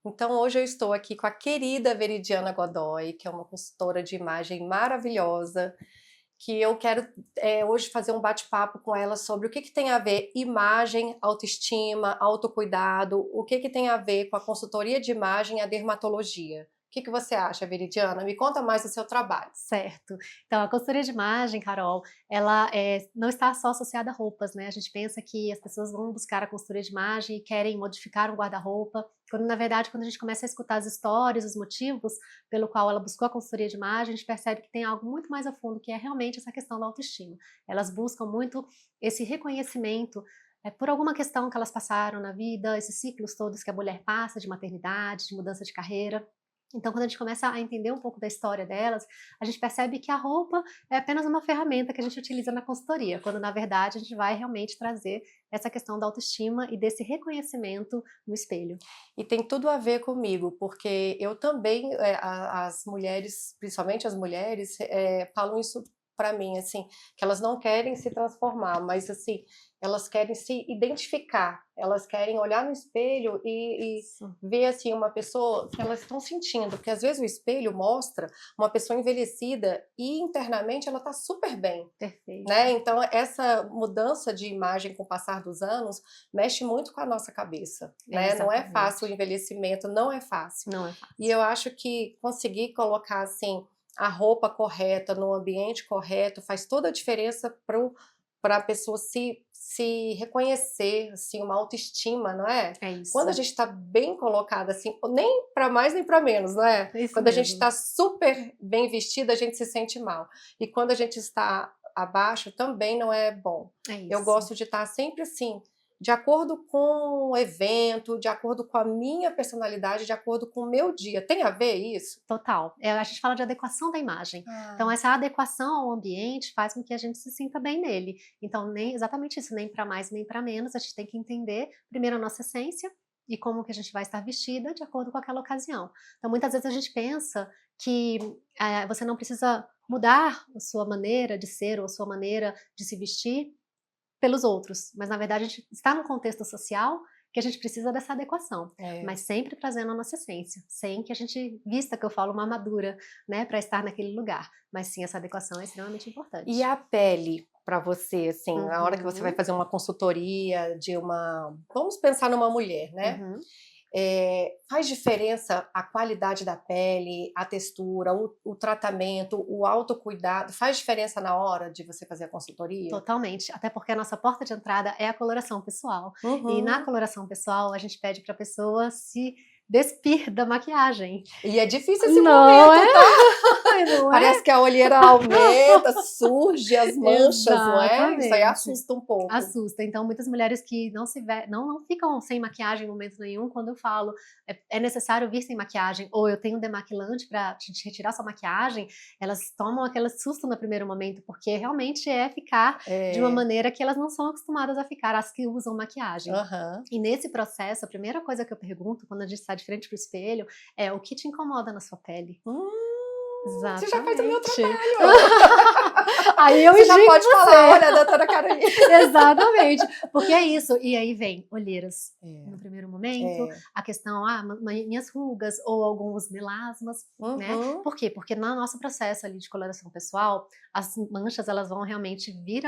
Então hoje eu estou aqui com a querida Veridiana Godoy, que é uma consultora de imagem maravilhosa, que eu quero hoje fazer um bate-papo com ela sobre o que tem a ver imagem, autoestima, autocuidado, o que tem a ver com a consultoria de imagem e a dermatologia. O que você acha, Veridiana? Me conta mais do seu trabalho. Certo. Então, a consultoria de imagem, Carol, ela não está só associada a roupas, né? A gente pensa que as pessoas vão buscar a consultoria de imagem e querem modificar um guarda-roupa, quando na verdade, quando a gente começa a escutar as histórias, os motivos pelo qual ela buscou a consultoria de imagem, a gente percebe que tem algo muito mais a fundo, que é realmente essa questão da autoestima. Elas buscam muito esse reconhecimento por alguma questão que elas passaram na vida, esses ciclos todos que a mulher passa de maternidade, de mudança de carreira. Então, quando a gente começa a entender um pouco da história delas, a gente percebe que a roupa é apenas uma ferramenta que a gente utiliza na consultoria, quando na verdade a gente vai realmente trazer essa questão da autoestima e desse reconhecimento no espelho. E tem tudo a ver comigo, porque eu também, as mulheres, principalmente as mulheres, falam isso para mim, assim, que elas não querem se transformar, mas assim, elas querem se identificar, elas querem olhar no espelho e Isso. ver assim uma pessoa que elas estão sentindo, porque às vezes o espelho mostra uma pessoa envelhecida e internamente ela está super bem. Perfeito. Né? Então, essa mudança de imagem com o passar dos anos mexe muito com a nossa cabeça, né? Não é fácil o Exatamente. envelhecimento, não é fácil. Não é E fácil. eu acho que conseguir colocar assim a roupa correta no ambiente correto faz toda a diferença para a pessoa se reconhecer, assim, uma autoestima, não é? É Quando a isso. gente está bem colocada, assim, nem para mais nem para menos, não é? É isso Quando a gente mesmo. está super bem vestida, a gente se sente mal. E quando a gente está abaixo, também não é bom. É Eu isso. gosto de estar sempre assim, de acordo com o evento, de acordo com a minha personalidade, de acordo com o meu dia. Tem a ver isso? Total. A gente fala de adequação da imagem. Então, Ah, essa adequação ao ambiente faz com que a gente se sinta bem nele. Então, nem exatamente isso, nem para mais nem para menos, a gente tem que entender primeiro a nossa essência e como que a gente vai estar vestida de acordo com aquela ocasião. Então, muitas vezes a gente pensa que você não precisa mudar a sua maneira de ser ou a sua maneira de se vestir pelos outros, mas na verdade a gente está num contexto social que a gente precisa dessa adequação, é. mas sempre trazendo a nossa essência, sem que a gente vista, que eu falo, uma armadura, né, para estar naquele lugar, mas sim, essa adequação é extremamente E importante. a pele para você, assim, na hora que você vai Uhum, fazer uma consultoria de uma, vamos pensar numa mulher, né? uhum. Faz diferença a qualidade da pele, a textura, o tratamento, o autocuidado? Faz diferença na hora de você fazer a consultoria? Totalmente, até porque a nossa porta de entrada é a coloração pessoal. E na Uhum. coloração pessoal, a gente pede para a pessoa se despir da maquiagem. E é difícil esse Não é? momento, tá? Não Parece é? que a olheira aumenta, surge as manchas, não é? Isso aí Exatamente. assusta um pouco. Assusta. Então, muitas mulheres que não ficam sem maquiagem em momento nenhum, quando eu falo é necessário vir sem maquiagem, ou eu tenho demaquilante para te retirar sua maquiagem, elas tomam aquele susto no primeiro momento, porque realmente é ficar de uma É, maneira que elas não são acostumadas a ficar, as que usam maquiagem. aham. E nesse processo, a primeira coisa que eu pergunto quando a gente está de frente para o espelho é o que te incomoda na sua pele? Você já faz o meu Exatamente. trabalho. Aí eu Você já indico pode falar, você. olha, doutora Carolina. Exatamente, porque é isso. E aí vem olheiras É, no primeiro momento, é. a questão, minhas rugas ou alguns melasmas, né? Uhum. Por quê? Porque no nosso processo ali de coloração pessoal, as manchas elas vão realmente vir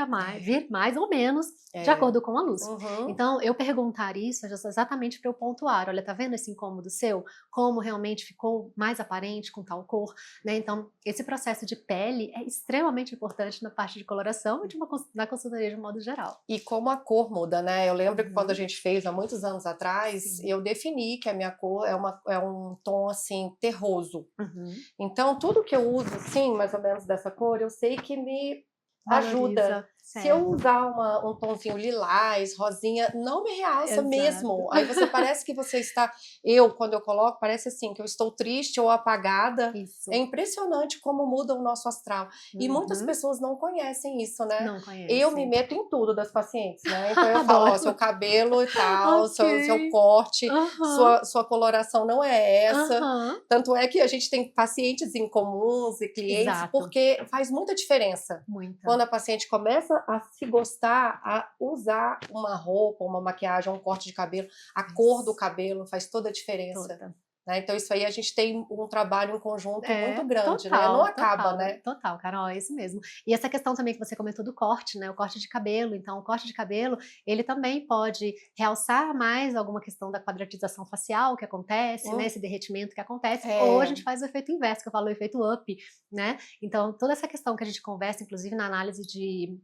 mais ou menos de É. acordo com a luz. Uhum. Então, eu perguntar isso é exatamente para eu pontuar, olha, tá vendo esse incômodo seu? Como realmente ficou mais aparente com tal cor, né? Então, esse processo de pele é extremamente importante na parte de coloração e na consultoria de modo geral. E como a cor muda, né? Eu lembro que quando a Uhum, gente fez há muitos anos atrás, sim. eu defini que a minha cor é um tom assim terroso. Uhum. Então, tudo que eu uso, assim, mais ou menos dessa cor, eu sei que me ajuda. Valoriza, Se eu certo. usar um tomzinho lilás, rosinha, não me realça Exato. mesmo. Aí você parece que você está. Eu, quando eu coloco, parece assim, que eu estou triste ou apagada. É Isso. impressionante como muda o nosso astral. E muitas Uhum. pessoas não conhecem isso, né? Não Eu me conhecem. meto em tudo das pacientes, né? Então eu falo, ó, seu Adoro. cabelo e tal, Ok. seu corte, Aham. sua coloração não é essa. Aham. Tanto é que a gente tem pacientes em comuns e clientes, Exato. porque faz muita diferença. Muita. Quando a paciente começa a se gostar, a usar uma roupa, uma maquiagem, um corte de cabelo, a cor do cabelo faz toda a diferença. Toda. Né? Então isso aí a gente tem um trabalho em conjunto muito grande, né? Total, Não acaba, total, né? total, Carol, é isso mesmo. E essa questão também que você comentou do corte, né, o corte de cabelo, então o corte de cabelo, ele também pode realçar mais alguma questão da quadratização facial que acontece, né, esse derretimento que acontece, ou a gente faz o efeito inverso, que eu falo o efeito up, né, então toda essa questão que a gente conversa, inclusive na análise de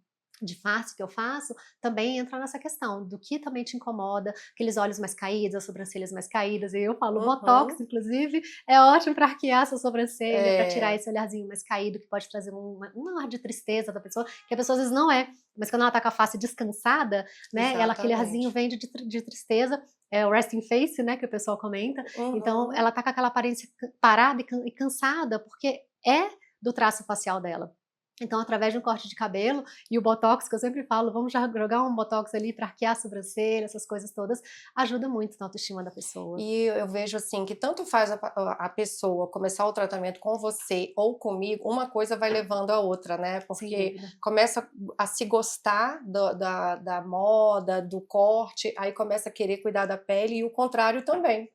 face que eu faço, também entra nessa questão do que também te incomoda, aqueles olhos mais caídos, as sobrancelhas mais caídas, e eu falo, botox, inclusive, é ótimo para arquear essa sobrancelha, para tirar esse olharzinho mais caído, que pode trazer um ar de tristeza da pessoa, que a pessoa às vezes não é, mas quando ela tá com a face descansada, né, ela, aquele arzinho vem de tristeza, é o resting face, né, que o pessoal comenta, então ela tá com aquela aparência parada e cansada, porque é do traço facial dela. Então, através de um corte de cabelo e o botox, que eu sempre falo, vamos já jogar um botox ali para arquear a sobrancelha, essas coisas todas, ajuda muito na autoestima da pessoa. E eu vejo assim, que tanto faz a pessoa começar o tratamento com você ou comigo, uma coisa vai levando a outra, né? Porque começa a se gostar da moda, do corte, aí começa a querer cuidar da pele e o contrário também.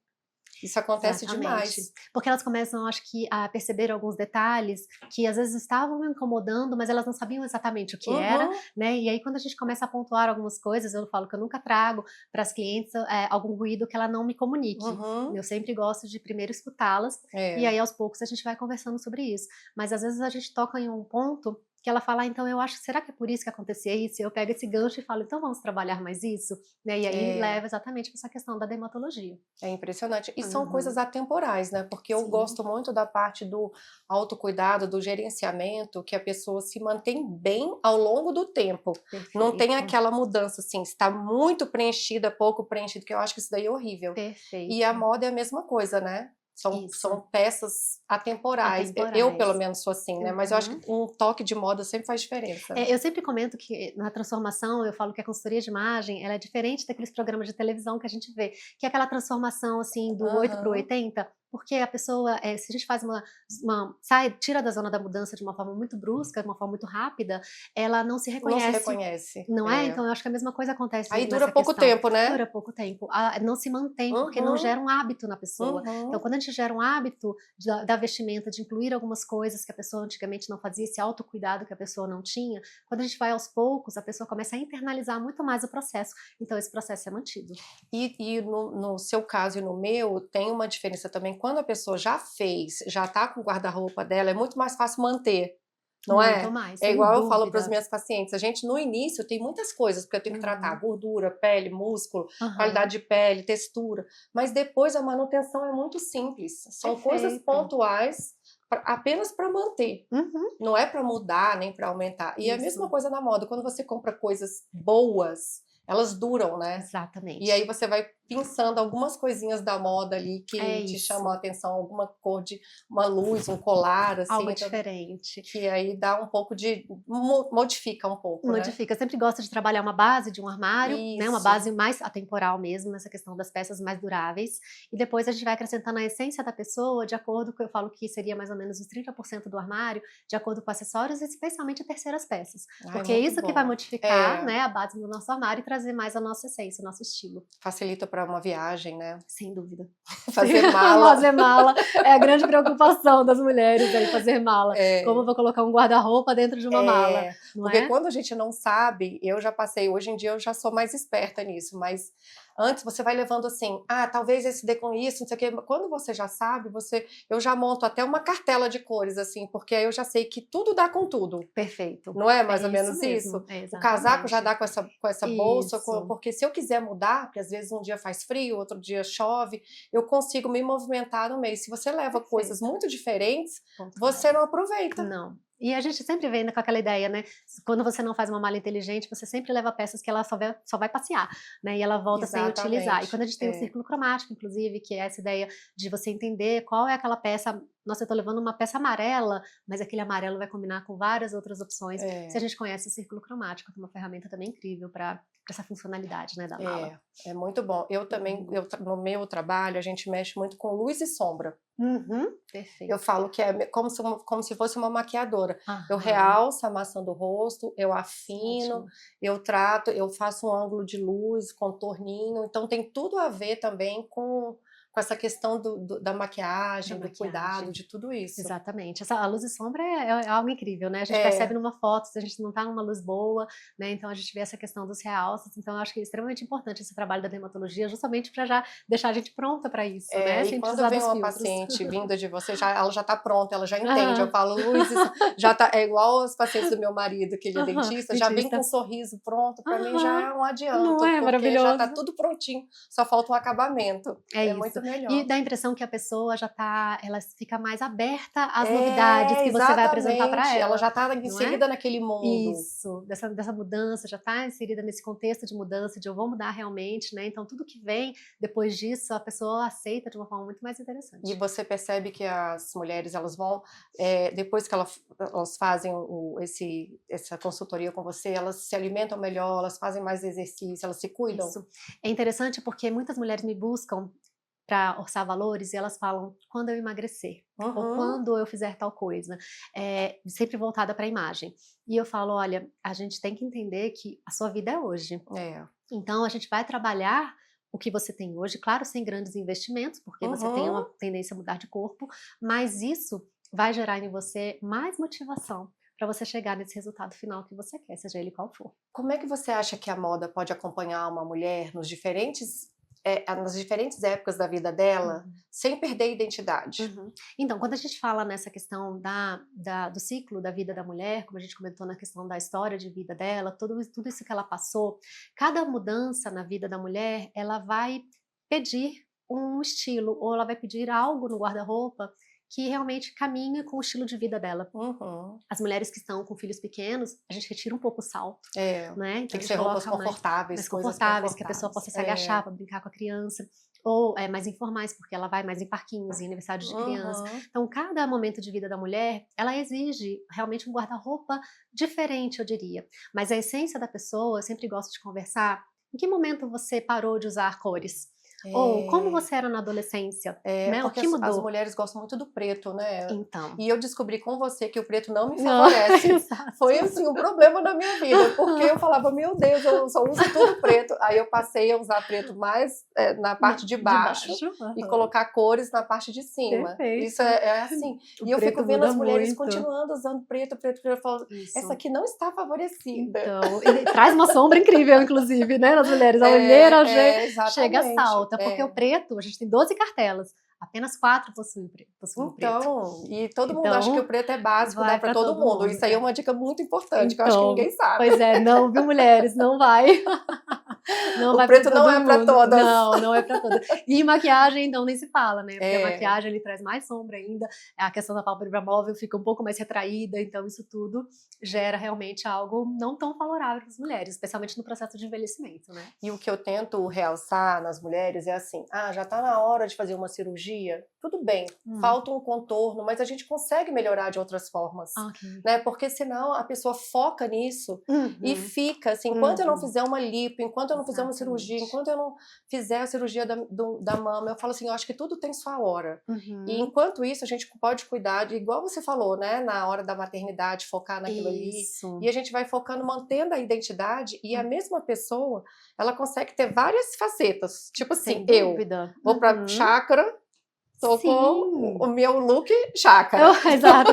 Isso acontece demais. Porque elas começam, acho que, a perceber alguns detalhes que às vezes estavam incomodando, mas elas não sabiam exatamente o que era, né? E aí quando a gente começa a pontuar algumas coisas, eu falo que eu nunca trago para as clientes algum ruído que ela não me comunique. Eu sempre gosto de primeiro escutá-las e aí aos poucos a gente vai conversando sobre isso. Mas às vezes a gente toca em um ponto que ela fala, então eu acho, será que é por isso que acontecia isso? Eu pego esse gancho e falo, então vamos trabalhar mais isso? Né? E aí leva exatamente para essa questão da dermatologia. É impressionante. E são coisas atemporais, né? Porque eu gosto muito da parte do autocuidado, do gerenciamento, que a pessoa se mantém bem ao longo do tempo. Perfeito. Não tem aquela mudança assim, está muito preenchida, pouco preenchida, que eu acho que isso daí é horrível. Perfeito. E a moda é a mesma coisa, né? São peças atemporais. Eu, pelo menos, sou assim, né? Mas eu acho que um toque de moda sempre faz diferença. Eu sempre comento que na transformação, eu falo que a consultoria de imagem, ela é diferente daqueles programas de televisão que a gente vê, que é aquela transformação, assim, do 8 para o 80, porque a pessoa, se a gente faz tira da zona da mudança de uma forma muito brusca, de uma forma muito rápida, ela não se reconhece. Não se reconhece. Não é? Então eu acho que a mesma coisa acontece aí dura pouco tempo, né? Dura pouco tempo. Não se mantém, porque não gera um hábito na pessoa. Então quando a gente gera um hábito da vestimenta, de incluir algumas coisas que a pessoa antigamente não fazia, esse autocuidado que a pessoa não tinha, quando a gente vai aos poucos, a pessoa começa a internalizar muito mais o processo. Então esse processo é mantido. E no seu caso e no meu, tem uma diferença também. Quando a pessoa já fez, já tá com o guarda-roupa dela, é muito mais fácil manter. Não muito mais, é igual eu falo para as minhas pacientes, a gente no início tem muitas coisas, porque eu tenho que tratar gordura, pele, músculo, qualidade de pele, textura, mas depois a manutenção é muito simples, são coisas pontuais apenas para manter, não é para mudar nem para aumentar. E a mesma coisa na moda, quando você compra coisas boas, elas duram, né? Exatamente. E aí você vai pensando algumas coisinhas da moda ali que te chamam a atenção, alguma cor de uma luz, um colar, assim. Algo diferente. Que aí dá um pouco de... modifica um pouco, Modifica. Eu sempre gosto de trabalhar uma base de um armário, né? Uma base mais atemporal mesmo, nessa questão das peças mais duráveis. E depois a gente vai acrescentando a essência da pessoa, de acordo com, eu falo que seria mais ou menos os 30% do armário, de acordo com acessórios e especialmente terceiras peças. Porque é isso que vai modificar, né, a base do nosso armário e trazer mais a nossa essência, o nosso estilo. Facilita para uma viagem, né? Sem dúvida. Fazer mala. Fazer mala é a grande preocupação das mulheres aí, fazer mala. Como eu vou colocar um guarda-roupa dentro de uma mala, não porque quando a gente não sabe, eu já passei, hoje em dia eu já sou mais esperta nisso, mas antes você vai levando assim, talvez esse dê com isso, não sei o quê. Quando você já sabe, eu já monto até uma cartela de cores, assim, porque aí eu já sei que tudo dá com tudo. Perfeito. Não é mais ou menos isso? O casaco já dá com essa bolsa, Isso. porque se eu quiser mudar, porque às vezes um dia faz frio, outro dia chove, eu consigo me movimentar no meio. Se você leva coisas muito diferentes, você não aproveita. Não. E a gente sempre vem com aquela ideia, né? Quando você não faz uma mala inteligente, você sempre leva peças que ela só vai passear, né? E ela volta sem utilizar. E quando a gente tem o círculo cromático, inclusive, que é essa ideia de você entender qual é aquela peça. Nossa, eu tô levando uma peça amarela, mas aquele amarelo vai combinar com várias outras opções. Se a gente conhece o círculo cromático, que é uma ferramenta também incrível para essa funcionalidade, né, da mala. É muito bom. Eu também, no meu trabalho, a gente mexe muito com luz e sombra. Perfeito. Eu falo que é como se fosse uma maquiadora. Eu Aham. realço a maçã do rosto, eu afino, Ótimo. eu trato, eu faço um ângulo de luz, contorninho. Então tem tudo a ver também com essa questão da Da maquiagem, do cuidado, maquiagem. de tudo isso. Exatamente. A luz e sombra é algo incrível, né? A gente percebe É, numa foto se a gente não tá numa luz boa, né? Então a gente vê essa questão dos realces. Então eu acho que é extremamente importante esse trabalho da dermatologia, justamente para já deixar a gente pronta para isso, né? e Sem quando precisar vem dos uma filtros. paciente vinda de você, ela já está pronta, ela já entende. Eu Aham, falo, Luz, isso já tá, é igual os pacientes do meu marido, que ele é aham, dentista, já vem com um dentista. sorriso pronto, para mim já Aham, é um não adianto, é porque já está maravilhoso? tudo prontinho, só falta um acabamento. É É isso. muito E melhor. dá a impressão que a pessoa já tá, ela fica mais aberta às novidades É, que você vai apresentar para exatamente. Ela ela, já está não é? inserida naquele mundo. Isso, dessa mudança, já está inserida nesse contexto de mudança, de eu vou mudar realmente, né? Então tudo que vem depois disso, a pessoa aceita de uma forma muito mais E interessante. você percebe que as mulheres, elas vão, depois que elas fazem essa consultoria com você, elas se alimentam melhor, elas fazem mais exercício, elas se cuidam? Isso. É interessante porque muitas mulheres me buscam para orçar valores e elas falam quando eu emagrecer ou Uhum. quando eu fizer tal coisa, sempre voltada para a imagem. E eu falo, olha, a gente tem que entender que a sua vida é hoje. É. Então a gente vai trabalhar o que você tem hoje, claro, sem grandes investimentos, porque você tem Uhum. uma tendência a mudar de corpo, mas isso vai gerar em você mais motivação para você chegar nesse resultado final que você quer, seja ele qual for. Como é que você acha que a moda pode acompanhar uma mulher nas diferentes épocas da vida dela, Uhum. sem perder a identidade? Uhum. Então, quando a gente fala nessa questão do ciclo da vida da mulher, como a gente comentou na questão da história de vida dela, tudo isso que ela passou, cada mudança na vida da mulher, ela vai pedir um estilo, ou ela vai pedir algo no guarda-roupa que realmente caminha com o estilo de vida dela. Uhum. As mulheres que estão com filhos pequenos, a gente retira um pouco o salto, É, né? Então tem a que gente ser roupas coloca confortáveis, mais coisas confortáveis, que a pessoa confortáveis. possa se É. agachar para brincar com a criança, ou mais informais, porque ela vai mais em parquinhos, em aniversários de criança. Uhum. Então, cada momento de vida da mulher, ela exige realmente um guarda-roupa diferente, eu diria. Mas a essência da pessoa, eu sempre gosto de conversar, em que momento você parou de usar cores? Ou como É. você era na adolescência, É, né? O porque que as mudou? mulheres gostam muito do preto, né. Então. E eu descobri com você que o preto não me Não, favorece. Foi, exato. assim, um problema na minha vida, porque eu falava: "Meu Deus, eu só uso tudo preto". Aí eu passei a usar preto mais, na parte de De baixo baixo, e aham. colocar cores na parte de cima. Isso Perfeito. é assim. O E eu fico preto vendo muda as mulheres muito. continuando usando preto, preto, preto, eu falo: "Essa Isso. aqui não está favorecida". Então, ele traz uma sombra incrível, inclusive, né, nas mulheres. A olheira chega, Exatamente. salta, porque o preto, a gente tem 12 cartelas, apenas 4 possuem o preto. Então, e todo mundo acha que o Então, preto é básico, dá vai para para todo todo mundo. mundo. Isso aí é uma dica muito importante, que eu acho que Então, ninguém sabe. pois é, não, viu, mulheres, não vai. Não O vai para preto não todo é para mundo. todas. Não, não é para todas. E maquiagem, então, nem se fala, né? Porque a É, maquiagem ele traz mais sombra ainda. A questão da pálpebra móvel fica um pouco mais retraída. Então, isso tudo gera realmente algo não tão favorável para as mulheres, especialmente no processo de envelhecimento, né? e o que eu tento realçar nas mulheres é assim: ah, já está na hora de fazer uma cirurgia? Tudo bem, Hum, falta um contorno, mas a gente consegue melhorar de outras formas. ok. Né? Porque senão a pessoa foca nisso e Uhum, fica assim, enquanto eu não uhum, fizer uma lipo, enquanto eu não fizer uma cirurgia, exatamente. enquanto eu não fizer a cirurgia da mama, eu falo assim, eu acho que tudo tem sua hora. E Uhum, enquanto isso, a gente pode cuidar de, igual você falou, né, na hora da maternidade, focar naquilo ali, isso. e a gente vai focando, mantendo a identidade, e a mesma pessoa, ela consegue ter várias facetas. Tipo assim, Sem eu dúvida. vou para Uhum. chácara, tô com o Sim. meu look chácara. Exato.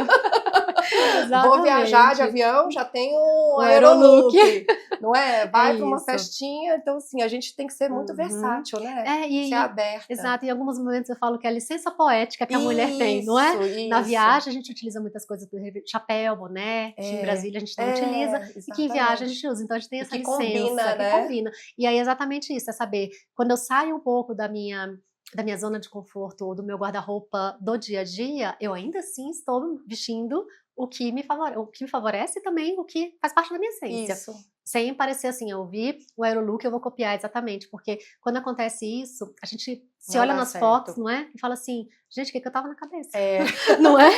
Vou viajar de Exatamente. avião, já tenho um O aerolook. aerolook, não é? É Vai para uma isso. festinha, então assim, a gente tem que ser muito Uhum. versátil, né? É, Ser aberta. exato, em alguns momentos eu falo que é a licença poética que a mulher tem, não é? Isso, Na isso. viagem a gente utiliza muitas coisas, por exemplo, chapéu, boné, que em É, Brasília a gente não utiliza, e que em viagem a exatamente. gente usa. Então a gente tem E essa que licença combina, que né? combina. E aí é exatamente isso, é saber, quando eu saio um pouco da minha zona de conforto ou do meu guarda-roupa do dia a dia, eu ainda assim estou vestindo o que me favorece e também o que faz parte da minha essência. Isso. Sem parecer assim, eu vi o aerolook, eu vou copiar exatamente, porque quando acontece isso, a gente se Não olha dá nas certo. fotos, não é? E fala assim, gente, o que eu tava na cabeça? É, Não é?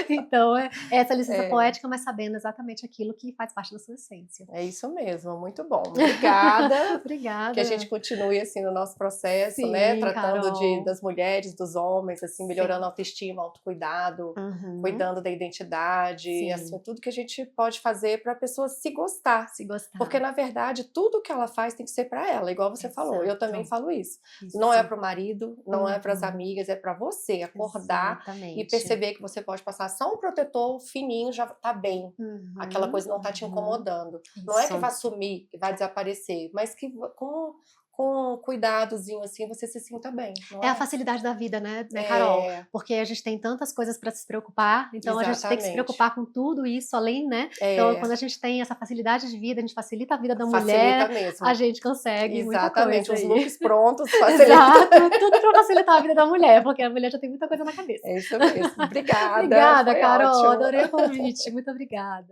Então, é essa licença é. poética, mas sabendo exatamente aquilo que faz parte da sua essência. É isso mesmo, muito bom. Obrigada. Que a gente Obrigada. continue assim no nosso processo, né? Sim, Tratando Carol. das mulheres, dos homens, assim, melhorando Sim. a autoestima, autocuidado, Uhum. cuidando da identidade, assim, Sim, tudo que a gente pode fazer para a pessoa se gostar. se gostar. Porque, na verdade, tudo que ela faz tem que ser para ela, igual você falou. Eu também Exato. falo isso. Isso. Não é para o marido, não é para as Uhum. amigas, é para você acordar e Exatamente. perceber que você pode passar só um protetor fininho, já tá bem. Aquela Uhum. coisa não tá te incomodando. Não é que Isso. vai sumir, que vai desaparecer, mas que com cuidadozinho assim você se sinta bem, não É a é? facilidade da vida, né, Carol? É, Porque a gente tem tantas coisas para se preocupar, então a gente tem que se exatamente. preocupar com tudo isso além, né? Então, É, quando a gente tem essa facilidade de vida, a gente facilita a vida da facilita mulher, a mesmo. gente consegue muita Exatamente, coisa os aí. looks prontos facilita. Exato, tudo para facilitar a vida da mulher, porque a mulher já tem muita coisa na cabeça. É isso mesmo. Obrigada, Obrigada, foi Carol, ótimo. adorei o convite, muito obrigada.